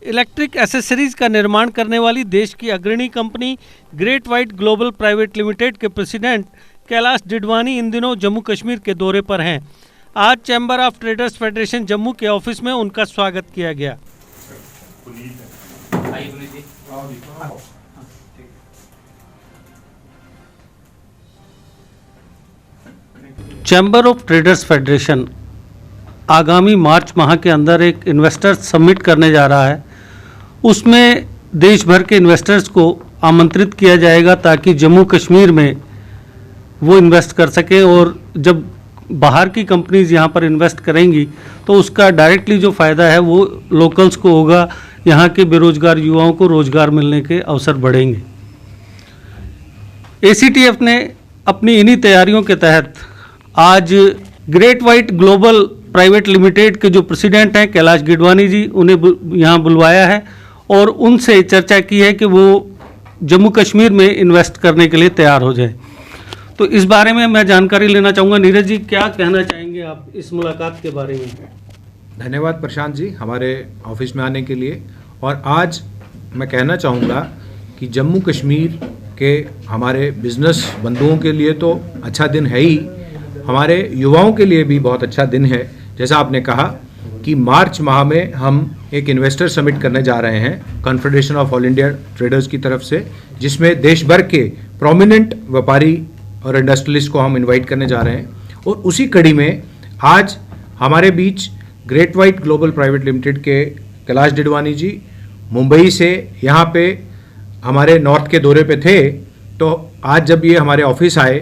Electric accessories का निर्माण करने वाली देश की अग्रणी company great white global private limited के प्रेसिडेंट कैलाश डिडवानी इन दिनों जम्मू कश्मीर के दौरे पर हैं। आज chamber of traders federation Jammu के ऑफिस में उनका स्वागत किया गया। चैम्बर ऑफ ट्रेडर्स फेडरेशन आगामी मार्च माह के अंदर एक इन्वेस्टर्स समिट करने जा रहा है। उसमें देश भर के इन्वेस्टर्स को आमंत्रित किया जाएगा ताकि जम्मू कश्मीर में वो इन्वेस्ट कर सके, और जब बाहर की कंपनीज यहाँ पर इन्वेस्ट करेंगी तो उसका डायरेक्टली जो फ़ायदा है वो लोकल्स को होगा। यहाँ के बेरोजगार युवाओं को रोजगार मिलने के अवसर बढ़ेंगे। ACTF ने अपनी इन्हीं तैयारियों के तहत आज great white global private limited के जो प्रेसिडेंट हैं कैलाश गिडवानी जी, उन्हें यहाँ बुलवाया है और उनसे चर्चा की है कि वो जम्मू कश्मीर में इन्वेस्ट करने के लिए तैयार हो जाए। तो इस बारे में मैं जानकारी लेना चाहूँगा। नीरज जी, क्या कहना चाहेंगे आप इस मुलाकात के बारे में? धन्यवाद प्रशांत जी हमारे ऑफिस में आने के लिए। और आज मैं कहना चाहूँगा कि जम्मू कश्मीर के हमारे बिजनेस बंधुओं के लिए तो अच्छा दिन है ही, हमारे युवाओं के लिए भी बहुत अच्छा दिन है। जैसा आपने कहा कि मार्च माह में हम एक इन्वेस्टर समिट करने जा रहे हैं confederation of all India traders की तरफ से, जिसमें देश भर के प्रोमिनेंट व्यापारी और इंडस्ट्रियलिस्ट को हम इनवाइट करने जा रहे हैं। और उसी कड़ी में आज हमारे बीच great white global private limited के कैलाश डिडवानी जी मुंबई से यहाँ पे हमारे नॉर्थ के दौरे पे थे। तो आज जब ये हमारे ऑफिस आए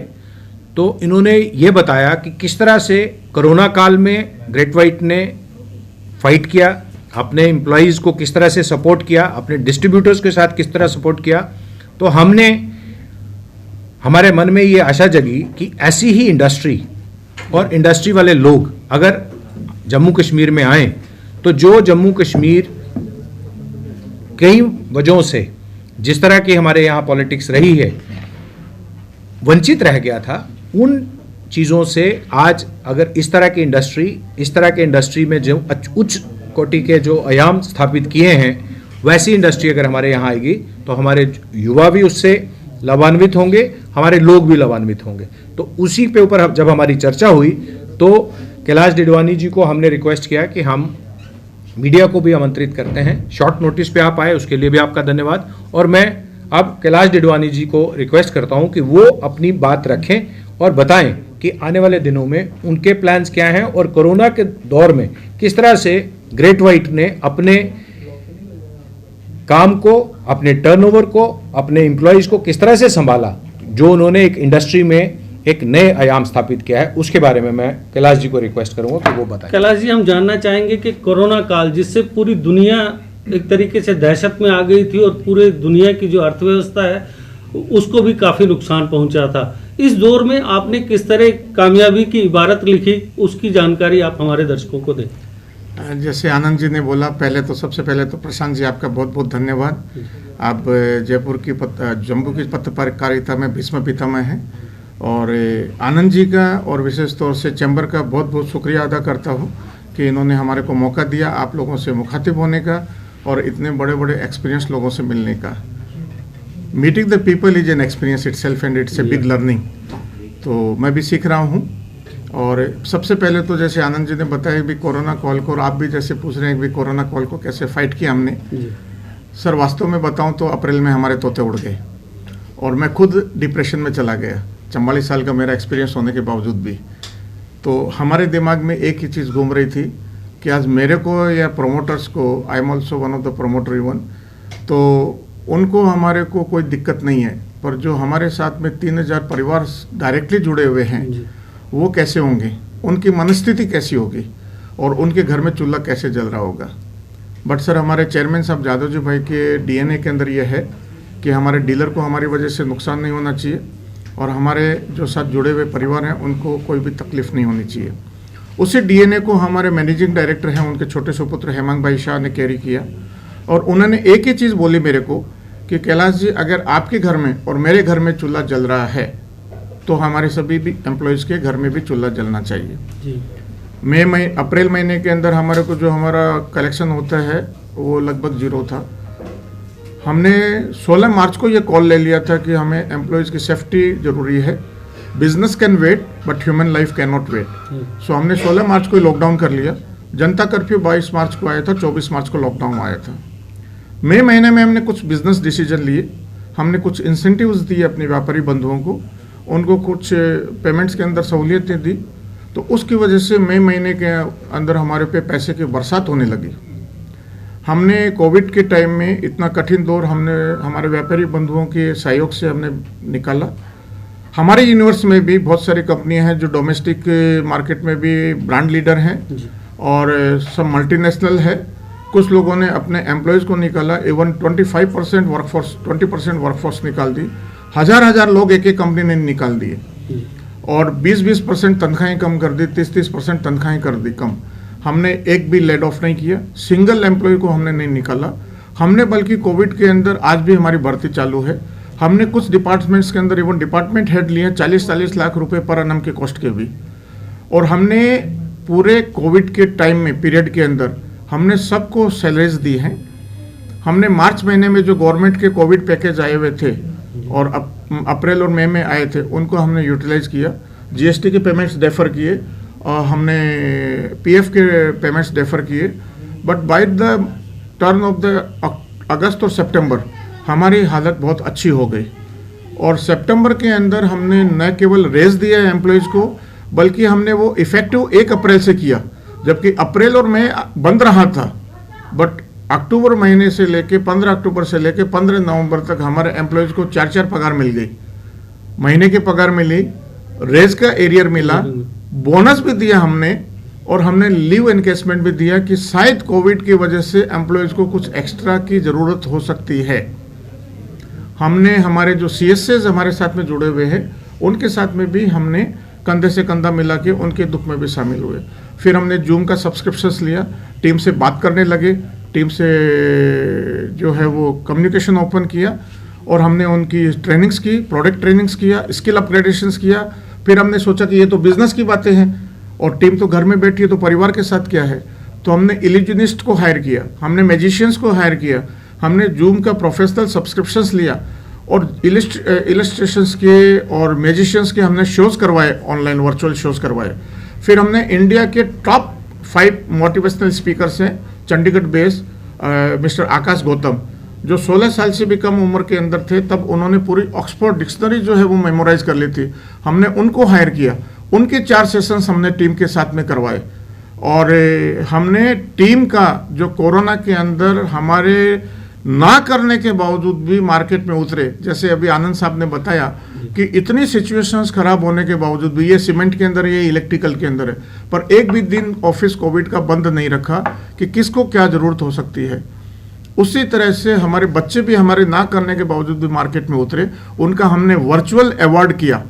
तो इन्होंने ये बताया कि किस तरह से कोरोना काल में ग्रेट व्हाइट ने फाइट किया, अपने एम्प्लॉयज़ को किस तरह से सपोर्ट किया, अपने डिस्ट्रीब्यूटर्स के साथ किस तरह सपोर्ट किया। तो हमारे मन में ये आशा जगी कि ऐसी ही इंडस्ट्री और इंडस्ट्री वाले लोग अगर जम्मू कश्मीर में आए तो जो जम्मू कश्मीर कई वजहों से जिस तरह की हमारे यहाँ पॉलिटिक्स रही है वंचित रह गया था, उन चीज़ों से आज अगर इस तरह के इंडस्ट्री में जो उच्च कोटि के जो आयाम स्थापित किए हैं वैसी इंडस्ट्री अगर हमारे यहाँ आएगी तो हमारे युवा भी उससे लाभान्वित होंगे, हमारे लोग भी लाभान्वित होंगे। तो उसी पे ऊपर जब हमारी चर्चा हुई तो कैलाश डिडवानी जी को हमने रिक्वेस्ट किया कि हम मीडिया को भी आमंत्रित करते हैं। शॉर्ट नोटिस पे आप आए, उसके लिए भी आपका धन्यवाद। और मैं अब कैलाश डिडवानी जी को रिक्वेस्ट करता हूं कि वो अपनी बात रखें और बताएं कि आने वाले दिनों में उनके प्लान्स क्या हैं और कोरोना के दौर में किस तरह से ग्रेट व्हाइट ने अपने काम को, अपने टर्नओवर को, अपने एम्प्लॉयज़ को किस तरह से संभाला, जो उन्होंने एक इंडस्ट्री में एक नए आयाम स्थापित किया है। उसके बारे में मैं कैलाश जी को रिक्वेस्ट करूंगा कि वो बताएं। कैलाश जी, हम जानना चाहेंगे कि कोरोना काल जिससे पूरी दुनिया एक तरीके से दहशत में आ गई थी और पूरे दुनिया की जो अर्थव्यवस्था है उसको भी काफ़ी नुकसान पहुंचा था, इस दौर में आपने किस तरह कामयाबी की इबारत लिखी, उसकी जानकारी आप हमारे दर्शकों को दें। जैसे आनंद जी ने बोला, सबसे पहले तो प्रशांत जी आपका बहुत बहुत धन्यवाद। आप जम्मू की पत्रकारिता में भीष्म पितामह हैं। और आनंद जी का और विशेष तौर से चैम्बर का बहुत बहुत शुक्रिया अदा करता हूँ कि इन्होंने हमारे को मौका दिया आप लोगों से मुखातिब होने का और इतने बड़े बड़े एक्सपीरियंस लोगों से मिलने का। Meeting the people is an experience itself and it's a big learning. तो मैं भी सीख रहा हूँ। और सबसे पहले तो जैसे आनंद जी ने बताया भी कोरोना कॉल को, और आप भी जैसे पूछ रहे हैं कि कोरोना कॉल को कैसे फाइट किया हमने। सर वास्तव में बताऊं तो अप्रैल में हमारे तोते उड़ गए और मैं खुद डिप्रेशन में चला गया, 44 साल का मेरा एक्सपीरियंस होने के बावजूद भी। तो हमारे दिमाग में एक ही चीज़ घूम रही थी कि आज मेरे को या प्रोमोटर्स को, I am also one of the promoter even, तो उनको हमारे को कोई दिक्कत नहीं है, पर जो हमारे साथ में 3000 परिवार डायरेक्टली जुड़े हुए हैं वो कैसे होंगे, उनकी मनस्थिति कैसी होगी और उनके घर में चूल्हा कैसे जल रहा होगा। बट सर हमारे चेयरमैन साहब यादव जी भाई के DNA के अंदर ये है कि हमारे डीलर को हमारी वजह से नुकसान नहीं होना चाहिए और हमारे जो साथ जुड़े हुए परिवार हैं उनको कोई भी तकलीफ नहीं होनी चाहिए। उसी DNA को हमारे मैनेजिंग डायरेक्टर हैं, उनके छोटे सुपुत्र हेमंत भाई शाह ने कैरी किया और उन्होंने एक ही चीज़ बोली मेरे को कि कैलाश जी अगर आपके घर में और मेरे घर में चूल्हा जल रहा है तो हमारे सभी भी एम्प्लॉयज़ के घर में भी चूल्हा जलना चाहिए। अप्रैल महीने के अंदर हमारे को जो हमारा कलेक्शन होता है वो लगभग 0 था। हमने 16 मार्च को ये कॉल ले लिया था कि हमें एम्प्लॉयज़ की सेफ्टी ज़रूरी है। Business can wait but human life can not wait. So हमने 16 मार्च को लॉकडाउन कर लिया। जनता कर्फ्यू 22 मार्च को आया था, 24 मार्च को लॉकडाउन आया था। मई महीने में हमने कुछ बिजनेस डिसीजन लिए। हमने कुछ इंसेंटिव्स दिए अपने व्यापारी बंधुओं को, उनको कुछ पेमेंट्स के अंदर सहूलियतें दी। तो उसकी वजह से मई महीने के अंदर हमारे पे पैसे की बरसात होने लगी। हमने कोविड के टाइम में इतना कठिन दौर हमने हमारे व्यापारी बंधुओं के सहयोग से हमने निकाला। हमारे यूनिवर्स में भी बहुत सारी कंपनियां हैं जो डोमेस्टिक मार्केट में भी ब्रांड लीडर हैं और सब मल्टीनेशनल है। कुछ लोगों ने अपने एम्प्लॉयज़ को निकाला, इवन 20% वर्कफोर्स निकाल दी। हजार लोग एक एक कंपनी ने निकाल दिए और 20% तनख्वाहें कम कर दी, 30% तनख्वाहें कर दी कम। हमने एक भी लेड ऑफ नहीं किया, सिंगल एम्प्लॉय को हमने नहीं निकाला। हमने बल्कि कोविड के अंदर आज भी हमारी भर्ती चालू है। हमने कुछ डिपार्टमेंट्स के अंदर इवन डिपार्टमेंट हेड लिए 40-40 लाख रुपए पर annum के कॉस्ट के भी। और हमने पूरे कोविड के टाइम में पीरियड के अंदर हमने सबको सैलरीज दी हैं। हमने मार्च महीने में जो गवर्नमेंट के कोविड पैकेज आए हुए थे और अप्रैल और मई में आए थे, उनको हमने यूटिलाइज किया। जीएसटी के पेमेंट्स डेफर किए और हमने पीएफ के पेमेंट्स डेफर किए। But by the turn of the अगस्त और सितंबर हमारी हालत बहुत अच्छी हो गई और सितंबर के अंदर हमने न केवल रेज दिया एम्प्लॉयज़ को, बल्कि हमने वो इफेक्टिव 1 अप्रैल से किया, जबकि अप्रैल और मई बंद रहा था। बट अक्टूबर महीने से लेके 15 अक्टूबर से लेके 15 नवंबर तक हमारे एम्प्लॉयज़ को 4 पगार मिल गई। महीने की पगार मिली, रेज का एरियर मिला, बोनस भी दिया हमने और हमने लीव एनकेसमेंट भी दिया कि शायद कोविड की वजह से एम्प्लॉयज़ को कुछ एक्स्ट्रा की ज़रूरत हो सकती है। हमने हमारे जो CSAs हमारे साथ में जुड़े हुए हैं उनके साथ में भी हमने कंधे से कंधा मिला के उनके दुख में भी शामिल हुए। फिर हमने जूम का सब्सक्रिप्शंस लिया, टीम से बात करने लगे, टीम से जो है वो कम्युनिकेशन ओपन किया और हमने उनकी ट्रेनिंग्स की, प्रोडक्ट ट्रेनिंग्स किया, स्किल अपग्रेडेशंस किया। फिर हमने सोचा कि ये तो बिजनेस की बातें हैं और टीम तो घर में बैठी है तो परिवार के साथ क्या है, तो हमने इल्यूजनिस्ट को हायर किया, हमने मैजिशियंस को हायर किया, हमने जूम का प्रोफेशनल सब्सक्रिप्शंस लिया और इलस्ट्रेशंस के और मैजिशियंस के हमने शोज़ करवाए, ऑनलाइन वर्चुअल शोज़ करवाए। फिर हमने इंडिया के टॉप 5 मोटिवेशनल स्पीकर्स हैं, चंडीगढ़ बेस्ड मिस्टर आकाश गौतम, जो 16 साल से भी कम उम्र के अंदर थे, तब उन्होंने पूरी ऑक्सफोर्ड डिक्शनरी जो है वो मेमोराइज कर ली थी। हमने उनको हायर किया, उनके 4 सेशंस हमने टीम के साथ में करवाए और हमने टीम का जो कोरोना के अंदर हमारे ना करने के बावजूद भी मार्केट में उतरे। जैसे अभी आनंद साहब ने बताया कि इतनी सिचुएशंस खराब होने के बावजूद भी, ये सीमेंट के अंदर, ये इलेक्ट्रिकल के अंदर है, पर एक भी दिन ऑफिस कोविड का बंद नहीं रखा कि किसको क्या ज़रूरत हो सकती है। उसी तरह से हमारे बच्चे भी हमारे ना करने के बावजूद भी मार्केट में उतरे, उनका हमने वर्चुअल अवार्ड किया।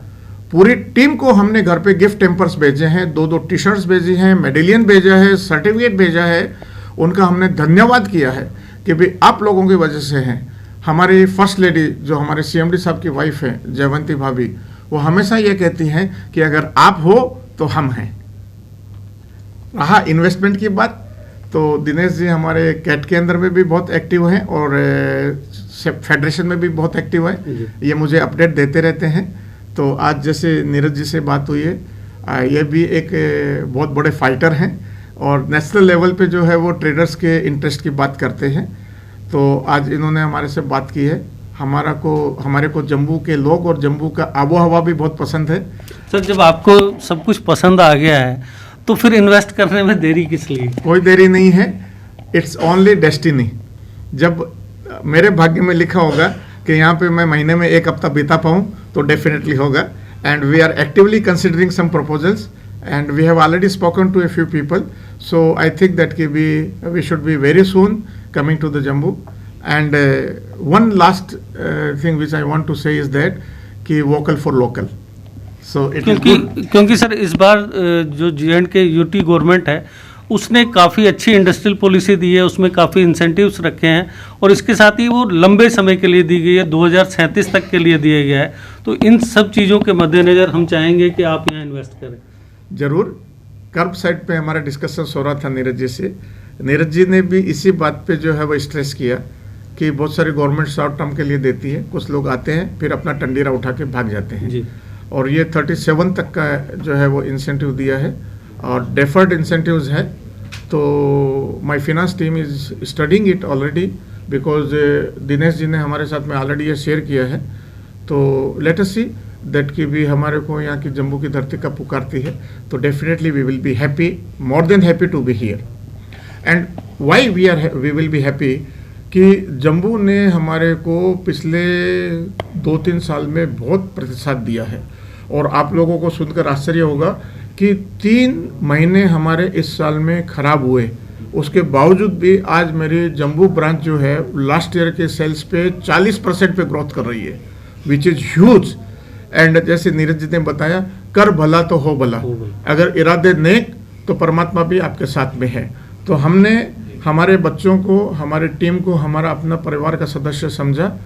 पूरी टीम को हमने घर पे गिफ्ट टेम्पर्स भेजे हैं, 2-2 टी-शर्ट्स भेजी हैं, मेडेलियन भेजा है, सर्टिफिकेट भेजा है। उनका हमने धन्यवाद किया है कि भाई आप लोगों की वजह से हैं। हमारी फर्स्ट लेडी जो हमारे CMD साहब की वाइफ है जयवंती भाभी, वो हमेशा ये कहती हैं कि अगर आप हो तो हम हैं। रहा इन्वेस्टमेंट की बात, तो दिनेश जी हमारे कैट के अंदर में भी बहुत एक्टिव हैं और फेडरेशन में भी बहुत एक्टिव है, ये मुझे अपडेट देते रहते हैं। तो आज जैसे नीरज जी से बात हुई है, ये भी एक बहुत बड़े फाइटर हैं और नेशनल लेवल पे जो है वो ट्रेडर्स के इंटरेस्ट की बात करते हैं। तो आज इन्होंने हमारे से बात की है। हमारे को जम्मू के लोग और जम्मू का आबो हवा भी बहुत पसंद है। सर, जब आपको सब कुछ पसंद आ गया है तो फिर इन्वेस्ट करने में देरी किस लिए? कोई देरी नहीं है, इट्स ओनली डेस्टिनी। जब मेरे भाग्य में लिखा होगा कि यहाँ पे मैं महीने में 1 हफ्ता बिता पाऊँ तो डेफिनेटली होगा। And we are actively considering some proposals and we have already spoken to a few people, so I think that we should be very soon coming to the Jammu. And one last thing which I want to say is that कि vocal for local, so it is good. क्योंकि sir इस बार जो J&K UT government है उसने काफ़ी अच्छी industrial policy दी है, उसमें काफ़ी इंसेंटिव्स रखे हैं और इसके साथ ही वो लंबे समय के लिए दी गई है, 2037 तक के लिए दिया गया है। तो इन सब चीज़ों के मद्देनज़र हम चाहेंगे कि आप यहाँ इन्वेस्ट करें। जरूर कर्ब साइड पे हमारा डिस्कशन हो रहा था नीरज जी से, नीरज जी ने भी इसी बात पे जो है वो स्ट्रेस किया कि बहुत सारी गवर्नमेंट शॉर्ट टर्म के लिए देती है, कुछ लोग आते हैं फिर अपना टंडीरा उठा के भाग जाते हैं जी। और ये 37 तक का जो है वो इंसेंटिव दिया है और डेफर्ड इंसेंटिव्स है। तो my finance team is studying it already because Dinesh ji ने हमारे साथ में ऑलरेडी ये शेयर किया है। तो लेट अस सी दैट कि भी हमारे को यहाँ की जम्मू की धरती का पुकारती है, तो definitely we will be happy, more than happy to be here. And why we will be happy कि जम्मू ने हमारे को पिछले 2-3 साल में बहुत प्रतिसाद दिया है और आप लोगों को सुनकर आश्चर्य होगा कि 3 महीने हमारे इस साल में खराब हुए, उसके बावजूद भी आज मेरी जम्मू ब्रांच जो है लास्ट ईयर के सेल्स पे 40% पे ग्रोथ कर रही है, विच इज़ ह्यूज। एंड जैसे नीरज जी ने बताया, कर भला तो हो भला, अगर इरादे नेक तो परमात्मा भी आपके साथ में है। तो हमने हमारे बच्चों को, हमारे टीम को हमारा अपना परिवार का सदस्य समझा,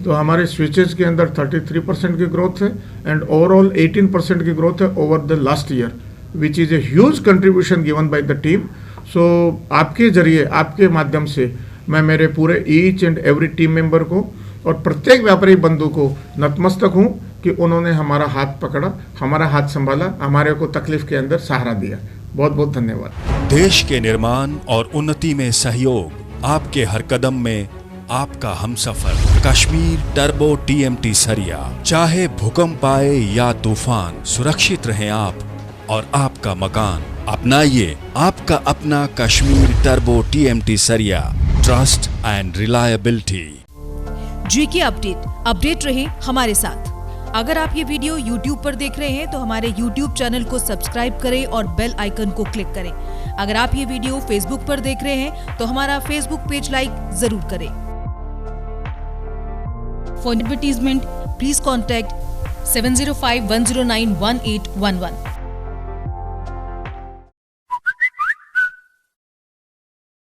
तो हमारे स्विचेस के अंदर 33% की ग्रोथ है एंड ओवरऑल 18% की ग्रोथ है over the last year, which is a huge contribution given by the team. So आपके जरिए, आपके माध्यम से मैं मेरे पूरे each and every team member को और प्रत्येक व्यापारी बंधु को नतमस्तक हूँ कि उन्होंने हमारा हाथ पकड़ा, हमारा हाथ संभाला, हमारे को तकलीफ के अंदर सहारा दिया। बहुत बहुत धन्यवाद। देश के निर्माण और उन्नति में सहयोग, आपके हर कदम में आपका हमसफर। कश्मीर टर्बो TMT सरिया, चाहे भूकंप आए या तूफान, सुरक्षित रहें आप और आपका मकान। अपनाइए आपका अपना कश्मीर टर्बो TMT सरिया, trust and reliability. GK update रहे हमारे साथ। अगर आप ये वीडियो YouTube पर देख रहे हैं तो हमारे YouTube चैनल को सब्सक्राइब करें और बेल आइकन को क्लिक करें। अगर आप ये वीडियो Facebook पर देख रहे हैं तो हमारा Facebook पेज लाइक जरूर करें। For advertisement please contact 7051091811।